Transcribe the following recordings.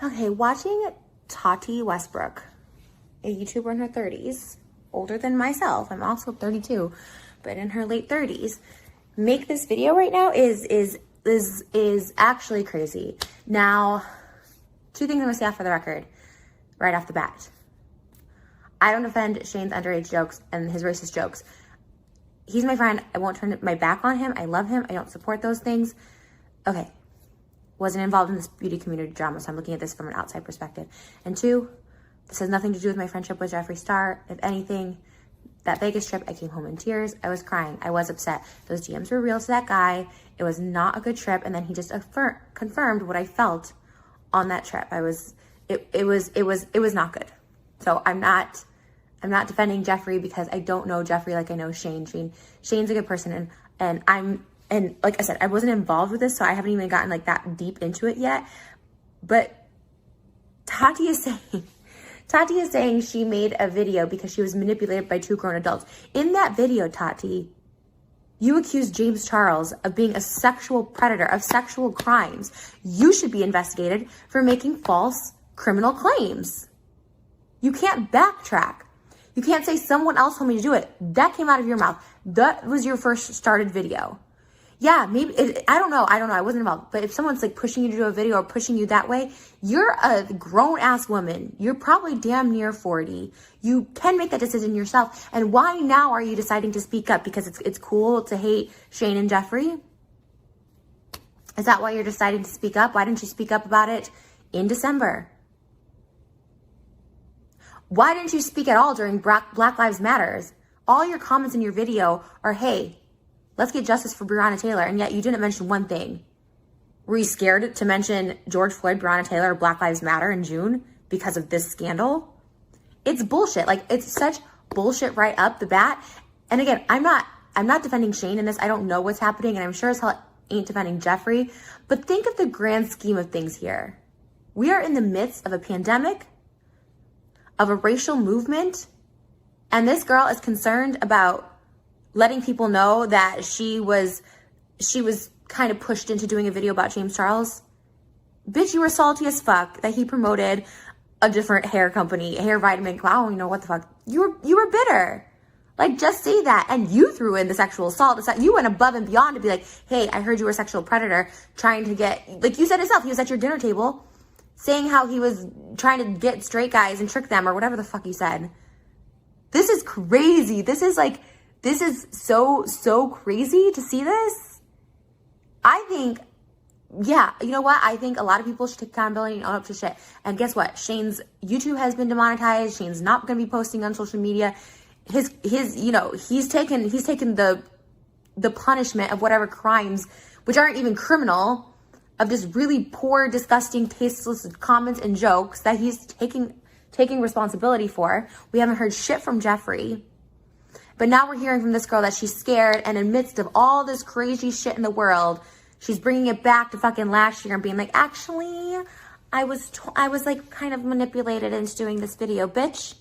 Okay, watching Tati Westbrook, a YouTuber in her 30s, older than myself, I'm also 32, but in her late 30s, make this video right now is actually crazy. Now, two things I'm gonna say off for the record, right off the bat. I don't defend Shane's underage jokes and his racist jokes. He's my friend. I won't turn my back on him. I love him. I don't support those things. Okay. Wasn't involved in this beauty community drama, so I'm looking at this from an outside perspective. And two, this has nothing to do with my friendship with JeffreeStar. If anything, that Vegas trip, I came home in tears. I was crying. I was upset. Those DMs were real to that guy. It was not a good trip. And then he just confirmed what I felt on that trip. It was not good. So I'm not defending Jeffree because I don't know Jeffree like I know Shane. Shane's a good person, and like I said, I wasn't involved with this, so I haven't even gotten like that deep into it yet. But Tati is saying she made a video because she was manipulated by two grown adults. In that video, Tati, you accused JamesCharles of being a sexual predator, of sexual crimes. You should be investigated for making false criminal claims. You can't backtrack. You can't say someone else told me to do it. That came out of your mouth. That was your first started video. Yeah, maybe, I don't know. I wasn't involved. But if someone's like pushing you to do a video or pushing you that way, you're a grown ass woman. You're probably damn near 40. You can make that decision yourself. And why now are you deciding to speak up? Because it's cool to hate Shane and Jeffree? Is that why you're deciding to speak up? Why didn't you speak up about it in December? Why didn't you speak at all during Black Lives Matters? All your comments in your video are, hey, let's get justice for Breonna Taylor. And yet you didn't mention one thing. Were you scared to mention George Floyd, Breonna Taylor, or Black Lives Matter in June because of this scandal? It's bullshit. Like, it's such bullshit right up the bat. And again, I'm not defending Shane in this. I don't know what's happening, and I'm sure as hell ain't defending Jeffree. But think of the grand scheme of things here. We are in the midst of a pandemic, of a racial movement, and this girl is concerned about letting people know that she was kind of pushed into doing a video about JamesCharles. Bitch, you were salty as fuck that he promoted a different hair company, hair vitamin. I don't even know what the fuck. You were bitter. Like, just say that. And you threw in the sexual assault. You went above and beyond to be like, hey, I heard you were a sexual predator, trying to get, like you said yourself, he was at your dinner table saying how he was trying to get straight guys and trick them or whatever the fuck you said. This is crazy. This is so crazy to see this. I think, yeah, you know what? I think a lot of people should take accountability and own up to shit. And guess what? Shane's YouTube has been demonetized. Shane's not going to be posting on social media. He's taken the punishment of whatever crimes, which aren't even criminal, of just really poor, disgusting, tasteless comments and jokes that he's taking responsibility for. We haven't heard shit from Jeffree. But now we're hearing from this girl that she's scared, and in the midst of all this crazy shit in the world, she's bringing it back to fucking last year and being like, actually, I was like kind of manipulated into doing this video. Bitch,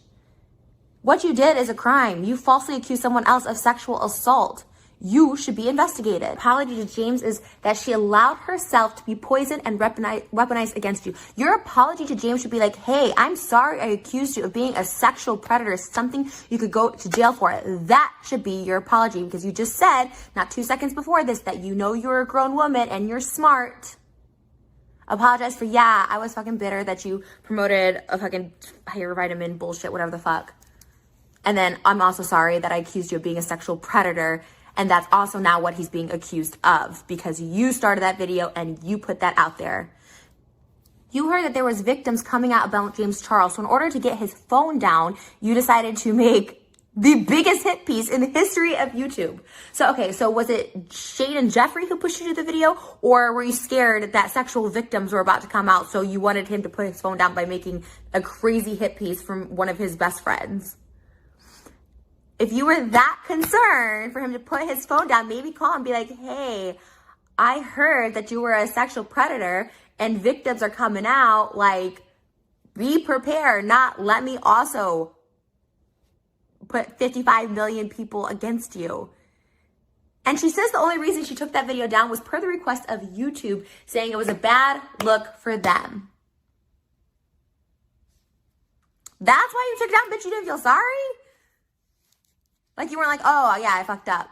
what you did is a crime. You falsely accused someone else of sexual assault. You should be investigated. Apology to James is that she allowed herself to be poisoned and weaponized against you. Your apology to James should be like, hey, I'm sorry I accused you of being a sexual predator, something you could go to jail for. That should be your apology, because you just said, not 2 seconds before this, that you know you're a grown woman and you're smart. Apologize for, yeah, I was fucking bitter that you promoted a fucking hair vitamin bullshit, whatever the fuck. And then I'm also sorry that I accused you of being a sexual predator. And that's also now what he's being accused of, because you started that video and you put that out there. You heard that there was victims coming out about JamesCharles. So in order to get his phone down, you decided to make the biggest hit piece in the history of YouTube. So, okay, so was it Shane and Jeffree who pushed you to the video? Or were you scared that sexual victims were about to come out, so you wanted him to put his phone down by making a crazy hit piece from one of his best friends? If you were that concerned for him to put his phone down, maybe call and be like, hey, I heard that you were a sexual predator and victims are coming out. Like, be prepared. Not let me also put 55 million people against you. And she says the only reason she took that video down was per the request of YouTube, saying it was a bad look for them. That's why you took it down, bitch? You didn't feel sorry? Like, you weren't like, oh, yeah, I fucked up.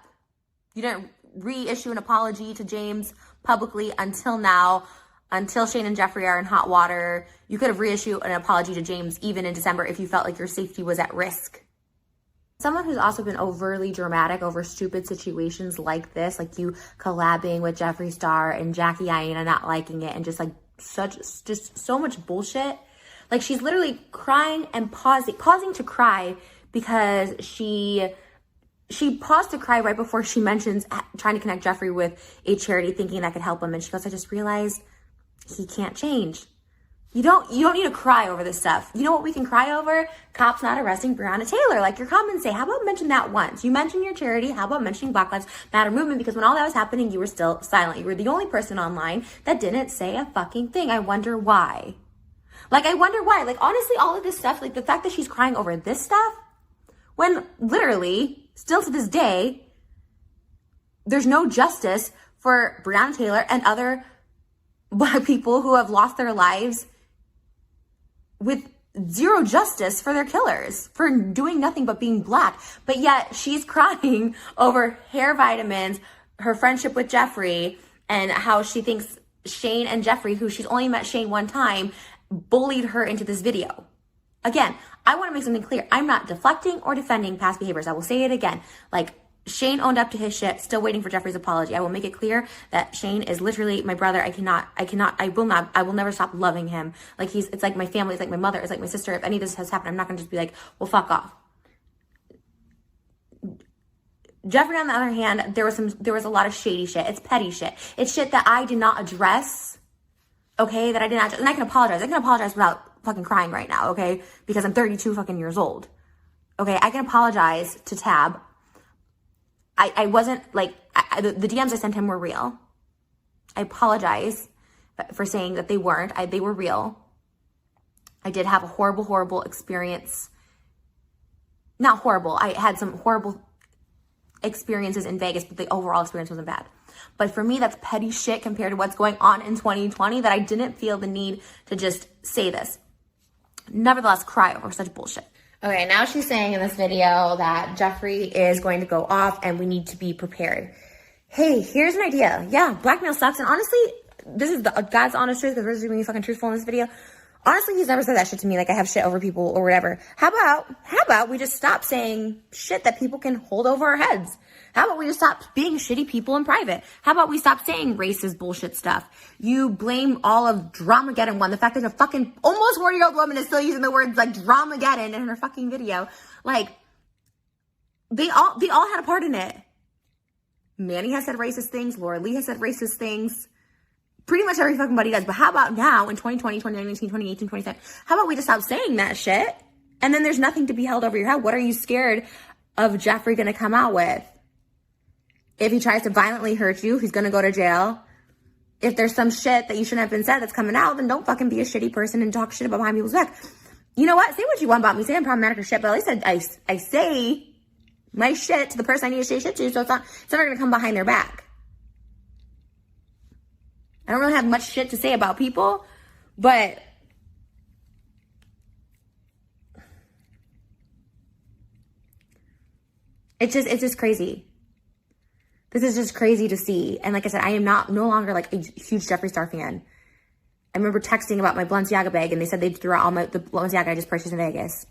You didn't reissue an apology to James publicly until now, until Shane and Jeffree are in hot water. You could have reissued an apology to James even in December if you felt like your safety was at risk. Someone who's also been overly dramatic over stupid situations like this, like you collabing with JeffreeStar and Jackie Aina not liking it, and just like just so much bullshit. Like, she's literally crying and pausing to cry because she paused to cry right before she mentions trying to connect Jeffree with a charity, thinking that could help him. And she goes, I just realized he can't change. You don't need to cry over this stuff. You know what we can cry over? Cops not arresting Breonna Taylor. Like, your comments say, how about mention that once? You mentioned your charity. How about mentioning Black Lives Matter movement? Because when all that was happening, you were still silent. You were the only person online that didn't say a fucking thing. I wonder why. Like, I wonder why. Like, honestly, all of this stuff, like the fact that she's crying over this stuff, when literally, still to this day, there's no justice for Breonna Taylor and other Black people who have lost their lives with zero justice for their killers for doing nothing but being Black. But yet she's crying over hair vitamins, her friendship with Jeffree, and how she thinks Shane and Jeffree, who she's only met Shane one time, bullied her into this video. Again, I want to make something clear. I'm not deflecting or defending past behaviors. I will say it again. Like, Shane owned up to his shit, still waiting for Jeffree's apology. I will make it clear that Shane is literally my brother. I will never stop loving him. Like, it's like my family, it's like my mother, it's like my sister. If any of this has happened, I'm not gonna just be like, well, fuck off. Jeffree, on the other hand, there was a lot of shady shit. It's petty shit. It's shit that I did not address. Okay, that I did not, and I can apologize. I can apologize without fucking crying right now, okay? Because I'm 32 fucking years old. Okay, I can apologize to Tab. I wasn't, like, the DMs I sent him were real. I apologize for saying that they weren't. They were real. I did have a horrible, horrible experience. Not horrible. I had some horrible experiences in Vegas, but the overall experience wasn't bad. But for me, that's petty shit compared to what's going on in 2020, that I didn't feel the need to just say this. Nevertheless, cry over such bullshit. Okay, now she's saying in this video that Jeffree is going to go off and we need to be prepared. Hey, here's an idea. Yeah, blackmail sucks. And honestly, this is God's honest truth, because we're just being fucking truthful in this video. Honestly, he's never said that shit to me, like I have shit over people or whatever. How about we just stop saying shit that people can hold over our heads? How about we just stop being shitty people in private? How about we stop saying racist bullshit stuff? You blame all of Dramageddon 1, the fact that a fucking almost 40-year-old woman is still using the words like Dramageddon in her fucking video. Like, they all had a part in it. Manny has said racist things. Laura Lee has said racist things. Pretty much every fucking body does. But how about now in 2020, 2019, 2018, 2017? How about we just stop saying that shit? And then there's nothing to be held over your head. What are you scared of Jeffree going to come out with? If he tries to violently hurt you, he's going to go to jail. If there's some shit that you shouldn't have been said that's coming out, then don't fucking be a shitty person and talk shit about behind people's back. You know what? Say what you want about me. Say I'm problematic or shit, but at least I say my shit to the person I need to say shit to, so it's never going to come behind their back. I don't really have much shit to say about people, but it's just crazy. This is just crazy to see. And like I said, I am no longer like a huge JeffreeStar fan. I remember texting about my Balenciaga bag, and they said they threw out all the Balenciaga I just purchased in Vegas.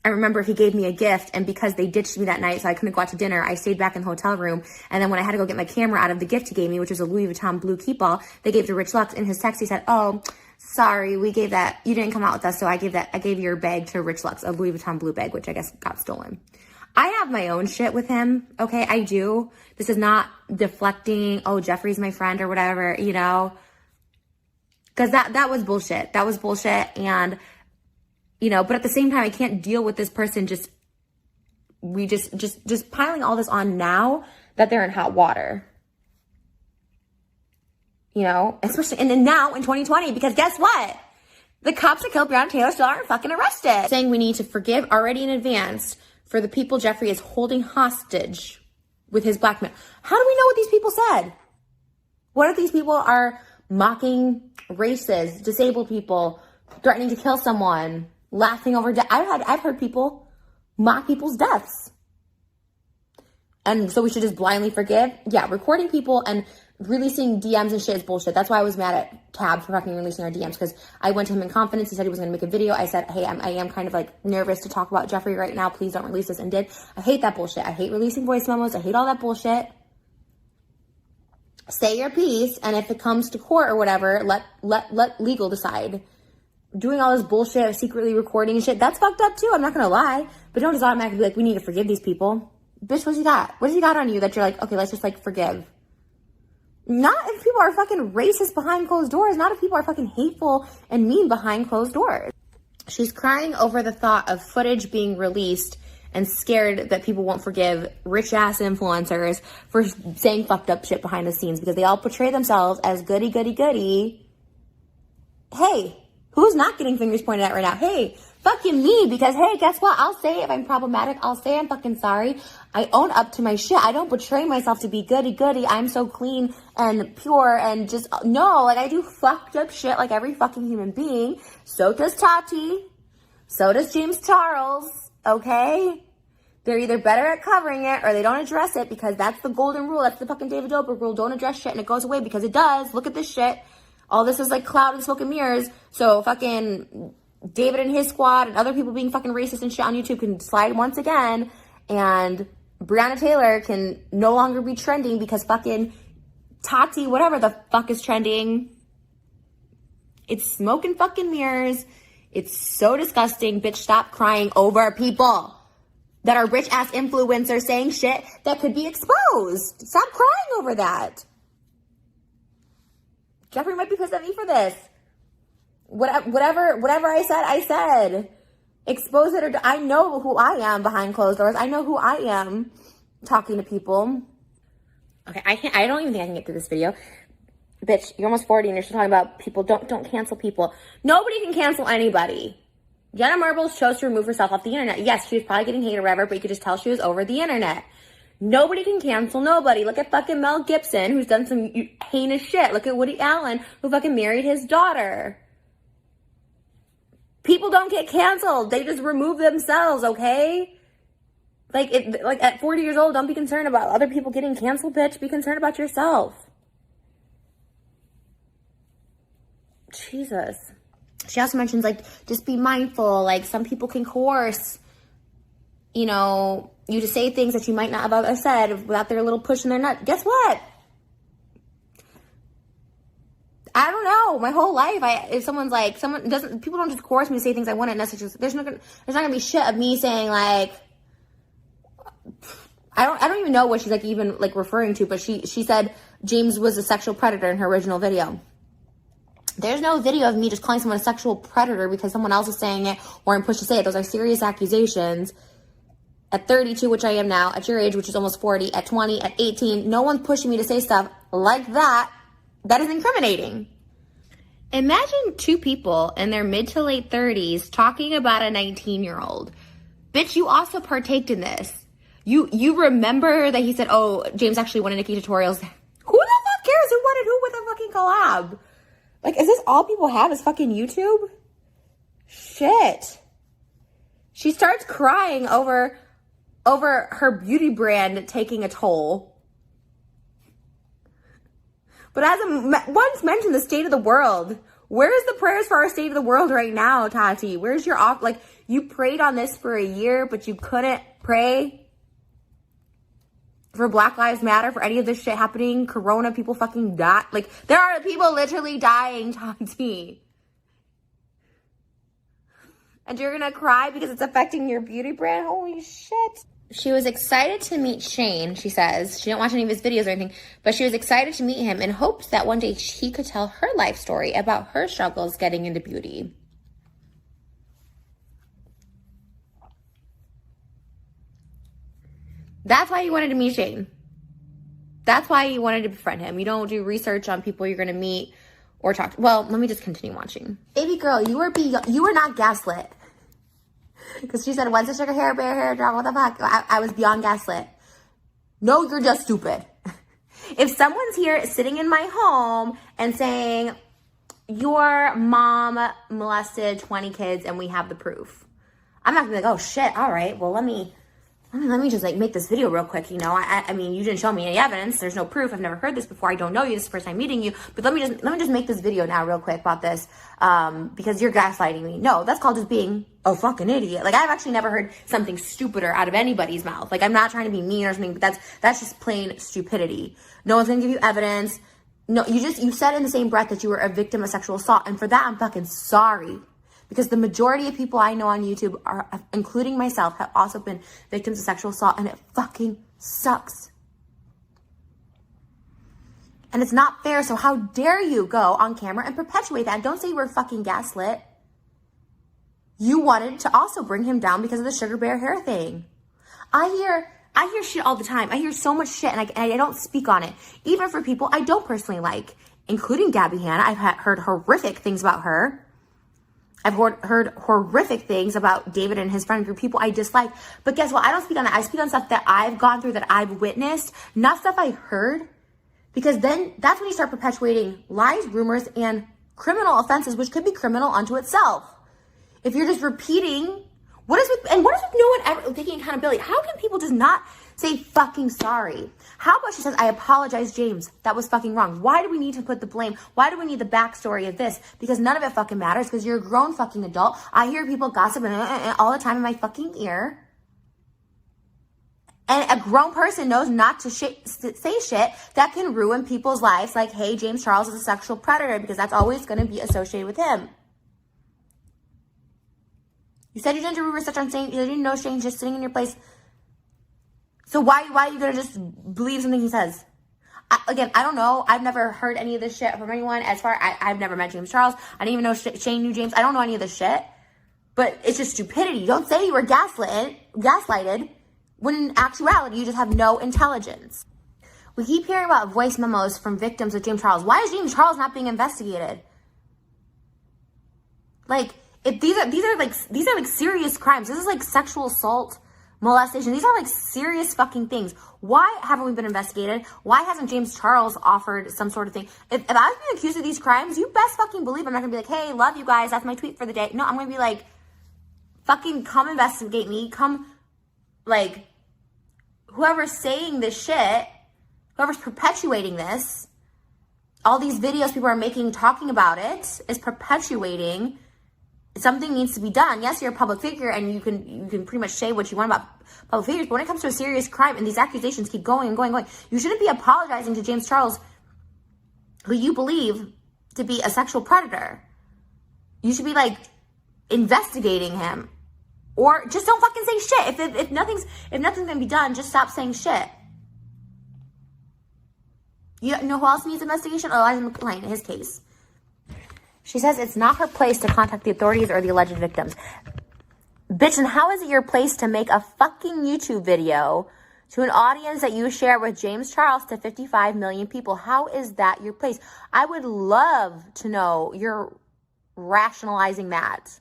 I remember he gave me a gift, and because they ditched me that night, so I couldn't go out to dinner, I stayed back in the hotel room. And then when I had to go get my camera out of the gift he gave me, which was a Louis Vuitton blue keepall, they gave to Rich Lux. In his text, he said, "Oh, sorry, we gave that. You didn't come out with us, so I gave your bag to Rich Lux, a Louis Vuitton blue bag, which I guess got stolen." I have my own shit with him. Okay, I do. This is not deflecting. Oh, Jeffree's my friend or whatever, you know, because that was bullshit. That was bullshit, and. You know, but at the same time, I can't deal with this person just piling all this on now that they're in hot water. You know, especially, and then now in 2020, because guess what? The cops that killed Breonna Taylor still aren't fucking arrested. Saying we need to forgive already in advance for the people Jeffree is holding hostage with his blackmail. How do we know what these people said? What if these people are mocking races, disabled people, threatening to kill someone? laughing over death. I've heard people mock people's deaths. And so we should just blindly forgive? Yeah, recording people and releasing DMs and shit is bullshit. That's why I was mad at Tab for fucking releasing our DMs, because I went to him in confidence. He said he was going to make a video. I said, hey, I am kind of like nervous to talk about Jeffree right now. Please don't release this, and did. I hate that bullshit. I hate releasing voice memos. I hate all that bullshit. Say your piece, and if it comes to court or whatever, let legal decide. Doing all this bullshit of secretly recording and shit, that's fucked up too. I'm not going to lie. But don't just automatically be like, we need to forgive these people. Bitch, what's he got? What has he got on you that you're like, okay, let's just like forgive? Not if people are fucking racist behind closed doors. Not if people are fucking hateful and mean behind closed doors. She's crying over the thought of footage being released and scared that people won't forgive rich ass influencers for saying fucked up shit behind the scenes, because they all portray themselves as goody, goody, goody. Hey, who's not getting fingers pointed at right now? Hey, fucking me, because hey, guess what? I'll say if I'm problematic, I'll say I'm fucking sorry. I own up to my shit. I don't portray myself to be goody goody. I'm so clean and pure and just, no, like I do fucked up shit like every fucking human being. So does Tati. So does JamesCharles, okay? They're either better at covering it or they don't address it, because that's the golden rule. That's the fucking David Dobrik rule. Don't address shit and it goes away, because it does. Look at this shit. All this is like cloud and smoke and mirrors. So fucking David and his squad and other people being fucking racist and shit on YouTube can slide once again, and Breonna Taylor can no longer be trending because fucking Tati, whatever the fuck is trending. It's smoke and fucking mirrors. It's so disgusting. Bitch, stop crying over people that are rich ass influencers saying shit that could be exposed. Stop crying over that. Jeffree might be pissed at me for this. Whatever I said. Expose it, or I know who I am behind closed doors. I know who I am talking to people. Okay, I don't even think I can get through this video. Bitch, you're almost 40 and you're still talking about people. Don't cancel people. Nobody can cancel anybody. Jenna Marbles chose to remove herself off the internet. Yes, she was probably getting hate or whatever, but you could just tell she was over the internet. Nobody can cancel nobody. Look at fucking Mel Gibson, who's done some heinous shit. Look at Woody Allen, who fucking married his daughter. People don't get canceled. They just remove themselves, okay? Like at 40 years old, don't be concerned about other people getting canceled, bitch. Be concerned about yourself. Jesus. She also mentions, like, just be mindful. Like, some people can coerce, you know, you to say things that you might not have otherwise said without their little push in their nut. Guess what? I don't know. My whole life, if someone's like, people don't just coerce me to say things I wouldn't necessarily. There's not gonna be shit of me saying like, I don't even know what she's like even like referring to, but she said James was a sexual predator in her original video. There's no video of me just calling someone a sexual predator because someone else is saying it or I'm pushed to say it. Those are serious accusations. At 32, which I am now, at your age, which is almost 40, at 20, at 18, no one's pushing me to say stuff like that. That is incriminating. Imagine two people in their mid to late 30s talking about a 19-year-old. Bitch, you also partaked in this. You remember that he said, oh, James actually won a Nikki tutorials. Who the fuck cares who wanted who with a fucking collab? Like, is this all people have is fucking YouTube? Shit. She starts crying over her beauty brand taking a toll. But as I once mentioned, the state of the world. Where's the prayers for our state of the world right now, Tati? Where's your off? Like, you prayed on this for a year, but you couldn't pray for Black Lives Matter, for any of this shit happening. Corona, people fucking die. Like, there are people literally dying, Tati. And you're gonna cry because it's affecting your beauty brand? Holy shit. She was excited to meet Shane, she says. She didn't watch any of his videos or anything, but she was excited to meet him and hoped that one day he could tell her life story about her struggles getting into beauty. That's why you wanted to meet Shane. That's why you wanted to befriend him. You don't do research on people you're going to meet or talk to. Well, let me just continue watching. Baby girl, you were not gaslit. Because she said, when's the sugar hair, bear hair, drop, what the fuck? I was beyond gaslit. No, you're just stupid. If someone's here sitting in my home and saying, your mom molested 20 kids and we have the proof. I'm not gonna be like, oh shit, all right, well, let me just like make this video real quick, you know. I mean, you didn't show me any evidence. There's no proof. I've never heard this before. I don't know you. This is the first time meeting you. But let me just make this video now real quick about this because you're gaslighting me. No, that's called just being a fucking idiot. Like, I've actually never heard something stupider out of anybody's mouth. Like, I'm not trying to be mean or something, but that's just plain stupidity. No one's gonna give you evidence. No, you said in the same breath that you were a victim of sexual assault, and for that I'm fucking sorry. Because the majority of people I know on YouTube, including myself, have also been victims of sexual assault, and it fucking sucks. And it's not fair, so how dare you go on camera and perpetuate that? And don't say you were fucking gaslit. You wanted to also bring him down because of the sugar bear hair thing. I hear shit all the time. I hear so much shit, and I don't speak on it. Even for people I don't personally like, including Gabby Hanna. I've heard horrific things about her. I've heard horrific things about David and his friend group, people I dislike. But guess what? I don't speak on that. I speak on stuff that I've gone through, that I've witnessed, not stuff I heard. Because then that's when you start perpetuating lies, rumors, and criminal offenses, which could be criminal unto itself. If you're just repeating, what is with no one ever taking accountability? How can people just not say fucking sorry? How about she says, I apologize, James. That was fucking wrong. Why do we need to put the blame? Why do we need the backstory of this? Because none of it fucking matters, because you're a grown fucking adult. I hear people gossiping all the time in my fucking ear. And a grown person knows not to say shit that can ruin people's lives. Like, hey, James Charles is a sexual predator, because that's always going to be associated with him. You said you didn't do research on Shane. You didn't know Shane's just sitting in your place. So why are you going to just believe something he says? Again, I don't know. I've never heard any of this shit from anyone. I've never met James Charles. I didn't even know Shane knew James. I don't know any of this shit. But it's just stupidity. Don't say you were gaslighted when in actuality you just have no intelligence. We keep hearing about voice memos from victims of James Charles. Why is James Charles not being investigated? Like, if these are like serious crimes. This is like sexual assault, molestation. These are like serious fucking things. Why haven't we been investigated? Why hasn't James Charles offered some sort of thing? If I've been accused of these crimes, you best fucking believe I'm not gonna be like, hey, love you guys, that's my tweet for the day. No, I'm gonna be like, fucking come investigate me. Come, like, whoever's saying this shit, whoever's perpetuating this, all these videos people are making talking about it is perpetuating. Something needs to be done. Yes, you're a public figure and you can pretty much say what you want about public figures, but when it comes to a serious crime and these accusations keep going and going, you shouldn't be apologizing to James Charles, who you believe to be a sexual predator. You should be like investigating him, or just don't fucking say shit. If nothing's gonna be done, just stop saying shit. You know who else needs investigation? Eliza McClain, in his case. She says it's not her place to contact the authorities or the alleged victims. Bitch, and how is it your place to make a fucking YouTube video to an audience that you share with James Charles to 55 million people? How is that your place? I would love to know you're rationalizing that.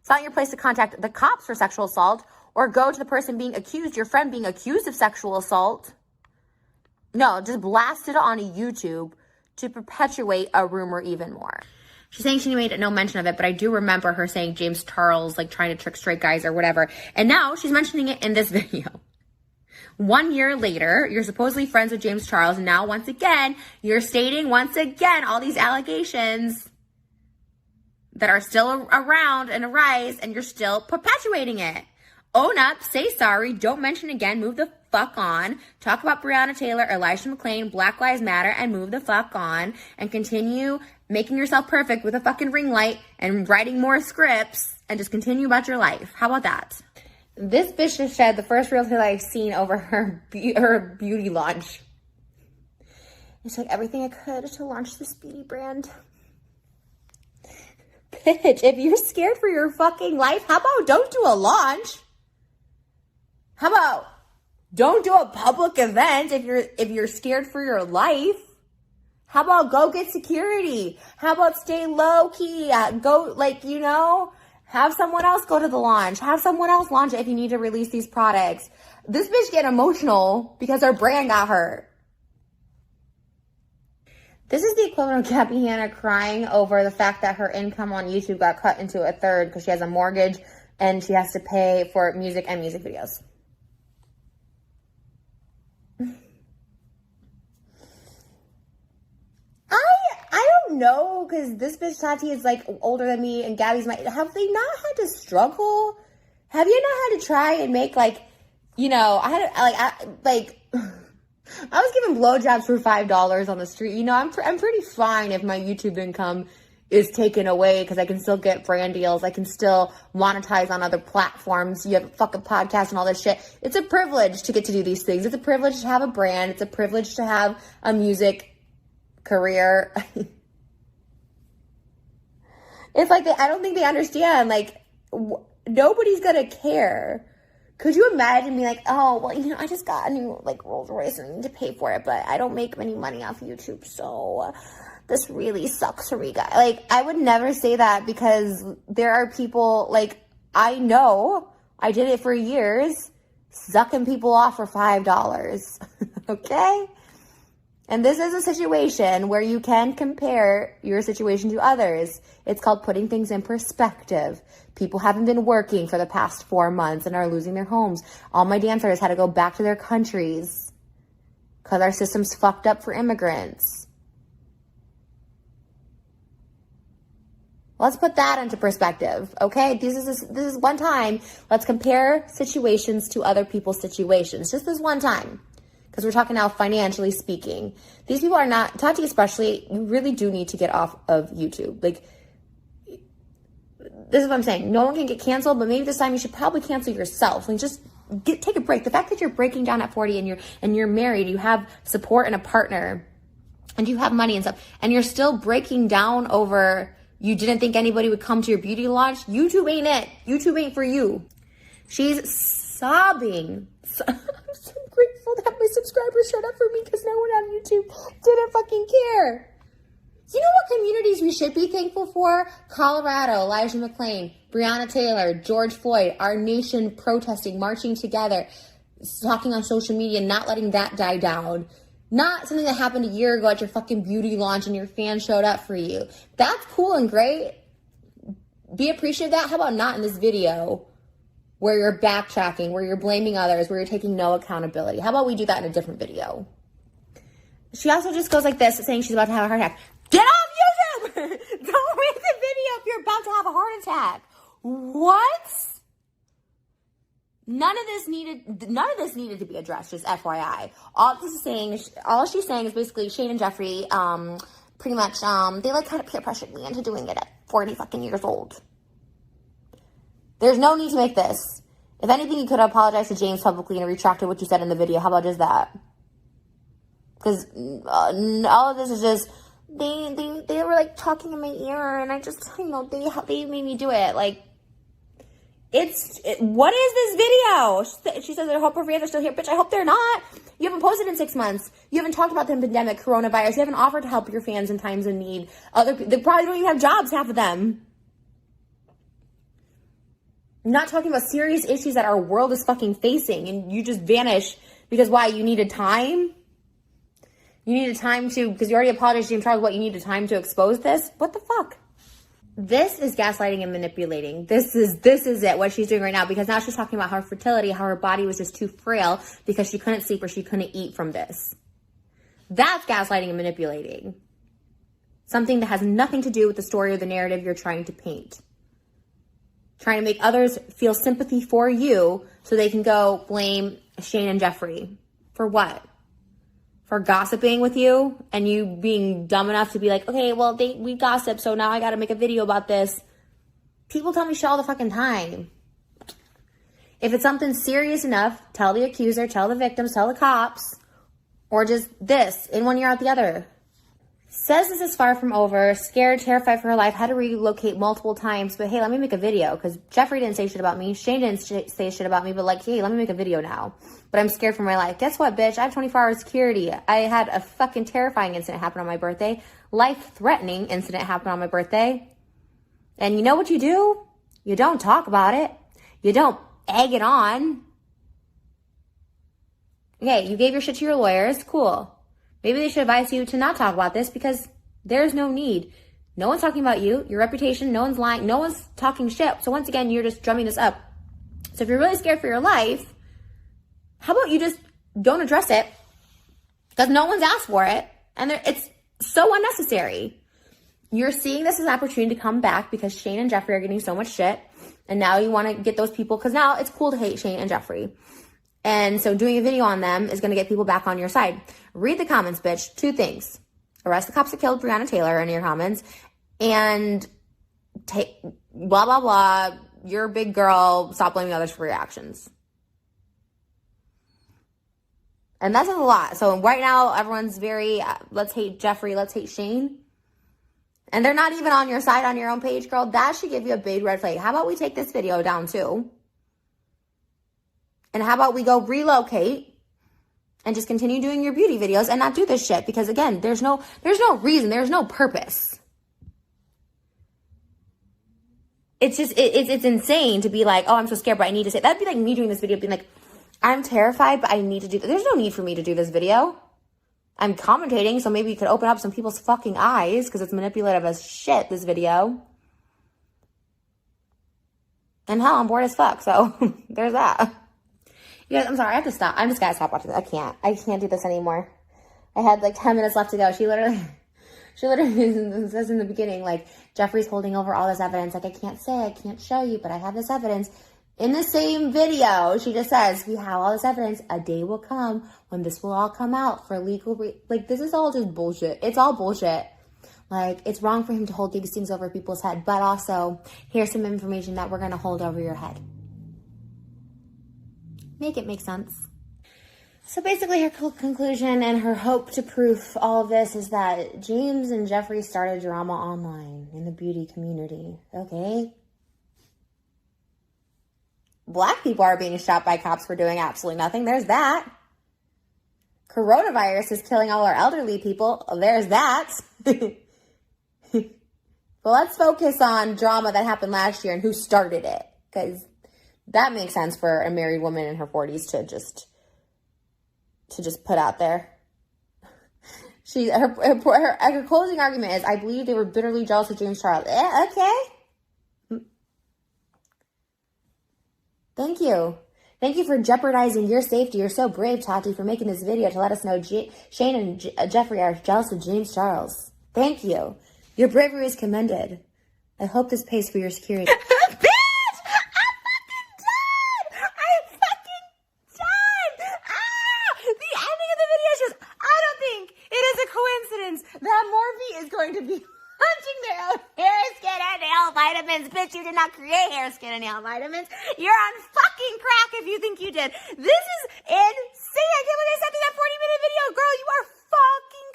It's not your place to contact the cops for sexual assault or go to the person being accused, your friend being accused of sexual assault. No, just blast it on YouTube to perpetuate a rumor even more. She's saying she made no mention of it, but I do remember her saying James Charles, like, trying to trick straight guys or whatever. And now she's mentioning it in this video. 1 year later, you're supposedly friends with James Charles. And now, once again, you're stating once again all these allegations that are still around and arise, and you're still perpetuating it. Own up, say sorry, don't mention again, move the fuck on, talk about Breonna Taylor, Elijah McClain, Black Lives Matter, and move the fuck on, and continue making yourself perfect with a fucking ring light and writing more scripts, and just continue about your life. How about that? This bitch just shed the first real tail I've seen over her beauty launch. It's like everything I could to launch this beauty brand. Bitch, if you're scared for your fucking life, how about don't do a launch? How about don't do a public event if you're scared for your life? How about go get security? How about stay low key? Go, like, you know, have someone else go to the launch. Have someone else launch it if you need to release these products. This bitch get emotional because her brand got hurt. This is the equivalent of Gabby Hanna crying over the fact that her income on YouTube got cut into a third because she has a mortgage and she has to pay for music and music videos. I don't know, because this bitch Tati is like older than me and Gabby's have they not had to struggle? Have you not had to try and make like, you know, I was giving blowjobs for $5 on the street. You know, I'm pretty fine if my YouTube income is taken away because I can still get brand deals. I can still monetize on other platforms. You have a fucking podcast and all this shit. It's a privilege to get to do these things. It's a privilege to have a brand. It's a privilege to have a music career. It's like I don't think they understand. Like, nobody's gonna care. Could you imagine me like, oh, well, you know, I just got a new like Rolls Royce and I need to pay for it, but I don't make any money off YouTube, so this really sucks for me, guys. Like, I would never say that, because there are people, like, I know, I did it for years, sucking people off for $5, okay? And this is a situation where you can compare your situation to others. It's called putting things in perspective. People haven't been working for the past 4 months and are losing their homes. All my dancers had to go back to their countries because our system's fucked up for immigrants. Let's put that into perspective, okay? This is one time. Let's compare situations to other people's situations. Just this one time. Because we're talking now financially speaking. These people are not, Tati especially, you really do need to get off of YouTube. Like, this is what I'm saying. No one can get canceled, but maybe this time you should probably cancel yourself. Like, just take a break. The fact that you're breaking down at 40 and you're married, you have support and a partner, and you have money and stuff, and you're still breaking down over you didn't think anybody would come to your beauty launch. YouTube ain't it. YouTube ain't for you. She's sobbing. I'm so grateful that my subscribers showed up for me, because no one on YouTube didn't fucking care. You know what communities we should be thankful for? Colorado, Elijah McClain, Breonna Taylor, George Floyd, our nation protesting, marching together, talking on social media, not letting that die down. Not something that happened a year ago at your fucking beauty launch and your fans showed up for you. That's cool and great. Be appreciative of that. How about not in this video where you're backtracking, where you're blaming others, where you're taking no accountability? How about we do that in a different video? She also just goes like this, saying she's about to have a heart attack. Get off YouTube! Don't make the video if you're about to have a heart attack. What? None of this needed to be addressed, just FYI. All she's saying is basically Shane and Jeffree, pretty much, they like kind of peer pressured me into doing it at 40 fucking years old. There's no need to make this. If anything, you could apologize to James publicly and retracted what you said in the video. How about just that? Because all of this is just, they were like talking in my ear, and I just, you know, they made me do it. Like, what is this video? She says, I hope her fans are still here. Bitch, I hope they're not. You haven't posted in 6 months. You haven't talked about the pandemic, coronavirus. You haven't offered to help your fans in times of need. They probably don't even have jobs, half of them. I'm not talking about serious issues that our world is fucking facing, and you just vanish because why? You needed time? You needed time because you already apologized to JamesCharles. What, you needed time to expose this? What the fuck? This is gaslighting and manipulating. This is it, what she's doing right now, because now she's talking about her fertility, how her body was just too frail because she couldn't sleep or she couldn't eat from this. That's gaslighting and manipulating. Something that has nothing to do with the story or the narrative you're trying to paint. Trying to make others feel sympathy for you so they can go blame Shane and Jeffree. For what? For gossiping with you and you being dumb enough to be like, okay, well, we gossip, so now I got to make a video about this. People tell me shit all the fucking time. If it's something serious enough, tell the accuser, tell the victims, tell the cops, or just this, in one ear out the other. Says this is far from over, scared, terrified for her life, had to relocate multiple times, but hey, let me make a video, because Jeffree didn't say shit about me, Shane didn't say shit about me, but like, hey, let me make a video now. But I'm scared for my life. Guess what, bitch? I have 24-hour security. I had a fucking terrifying incident happen on my birthday. Life-threatening incident happen on my birthday. And you know what you do? You don't talk about it. You don't egg it on. Okay, you gave your shit to your lawyers. Cool. Maybe they should advise you to not talk about this because there's no need. No one's talking about you, your reputation, no one's lying, no one's talking shit. So once again, you're just drumming this up. So if you're really scared for your life, how about you just don't address it because no one's asked for it and it's so unnecessary. You're seeing this as an opportunity to come back because Shane and Jeffree are getting so much shit. And now you want to get those people, because now it's cool to hate Shane and Jeffree. And so doing a video on them is going to get people back on your side. Read the comments, bitch. 2 things. Arrest the cops that killed Breonna Taylor in your comments. And take blah, blah, blah. You're a big girl. Stop blaming others for your actions. And that's a lot. So right now, everyone's very, let's hate Jeffree, let's hate Shane. And they're not even on your side on your own page, girl. That should give you a big red flag. How about we take this video down too? And how about we go relocate and just continue doing your beauty videos and not do this shit? Because again, there's no reason, there's no purpose. It's just, it's insane to be like, oh, I'm so scared, but I need to say, that'd be like me doing this video being like, I'm terrified, but I need to do, there's no need for me to do this video. I'm commentating, so maybe you could open up some people's fucking eyes because it's manipulative as shit, this video. And hell, I'm bored as fuck, so there's that. You guys, I'm sorry, I have to stop. I'm just gotta stop watching this. I can't do this anymore. I had like 10 minutes left to go. She literally says in the beginning, like, Jeffree's holding over all this evidence. Like, I can't show you, but I have this evidence. In the same video, she just says, we have all this evidence. A day will come when this will all come out for legal, like, this is all just bullshit. It's all bullshit. Like, it's wrong for him to hold these things over people's head, but also, here's some information that we're going to hold over your head. Make it make sense. So basically, her conclusion and her hope to proof all of this is that James and Jeffree started drama online in the beauty community. Okay? Black people are being shot by cops for doing absolutely nothing. There's that. Coronavirus is killing all our elderly people. There's that. But let's focus on drama that happened last year and who started it. Because that makes sense for a married woman in her 40s to just put out there. Her closing argument is, I believe they were bitterly jealous of JamesCharles. Okay. Thank you. Thank you for jeopardizing your safety. You're so brave, Tati, for making this video to let us know Shane and Jeffree are jealous of JamesCharles. Thank you. Your bravery is commended. I hope this pays for your security. Bitch! I'm fucking done! The ending of the video shows, I don't think it is a coincidence that Morphe is going to be punching their own hair, skin, and nail vitamins. Bitch, you did not create hair, skin, and nail vitamins. You're on fucking crack if you think you did. This is insane. I can't believe I sent you that 40-minute video. Girl, you are fucking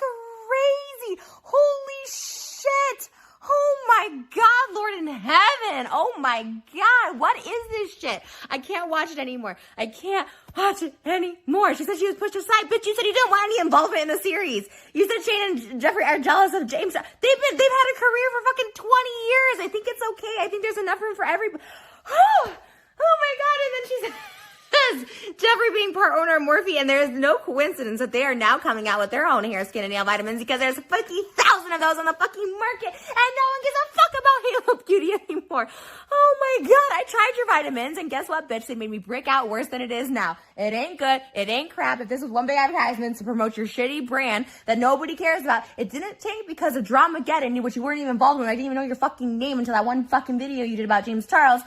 crazy. Holy shit. Oh my God, Lord in heaven. Oh my God. What is this shit? I can't watch it anymore. I can't watch it anymore. She said she was pushed aside. Bitch, you said you didn't want any involvement in the series. You said Shane and Jeffree are jealous of James. They've had a career for fucking 20 years. I think it's okay. I think there's enough room for everybody. Oh my God. And then she says, Jeffree being part owner of Morphe, and there's no coincidence that they are now coming out with their own hair, skin, and nail vitamins because there's 50,000 of those on the fucking market, and no one gives a fuck about Halo Beauty anymore. Oh my God, I tried your vitamins, and guess what, bitch? They made me break out worse than it is now. It ain't good. It ain't crap. If this was one big advertisement to promote your shitty brand that nobody cares about, it didn't take because of Dramageddon, which you weren't even involved in. I didn't even know your fucking name until that one fucking video you did about JamesCharles.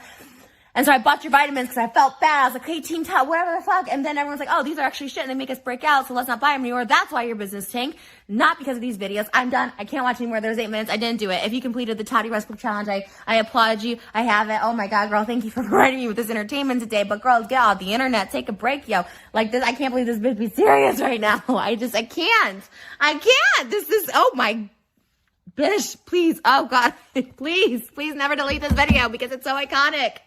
And so I bought your vitamins because I felt bad. I was like, hey, Team Tut, whatever the fuck. And then everyone's like, oh, these are actually shit and they make us break out, so let's not buy them anymore. That's why your business tanked. Not because of these videos. I'm done. I can't watch anymore. There's 8 minutes. I didn't do it. If you completed the Tati Westbrook challenge, I applaud you. I have it. Oh my God, girl, thank you for providing me with this entertainment today. But girl, get off the internet. Take a break, yo. Like this, I can't believe this bitch be serious right now. I can't. This is, oh my bitch, please. Oh God, please never delete this video because it's so iconic.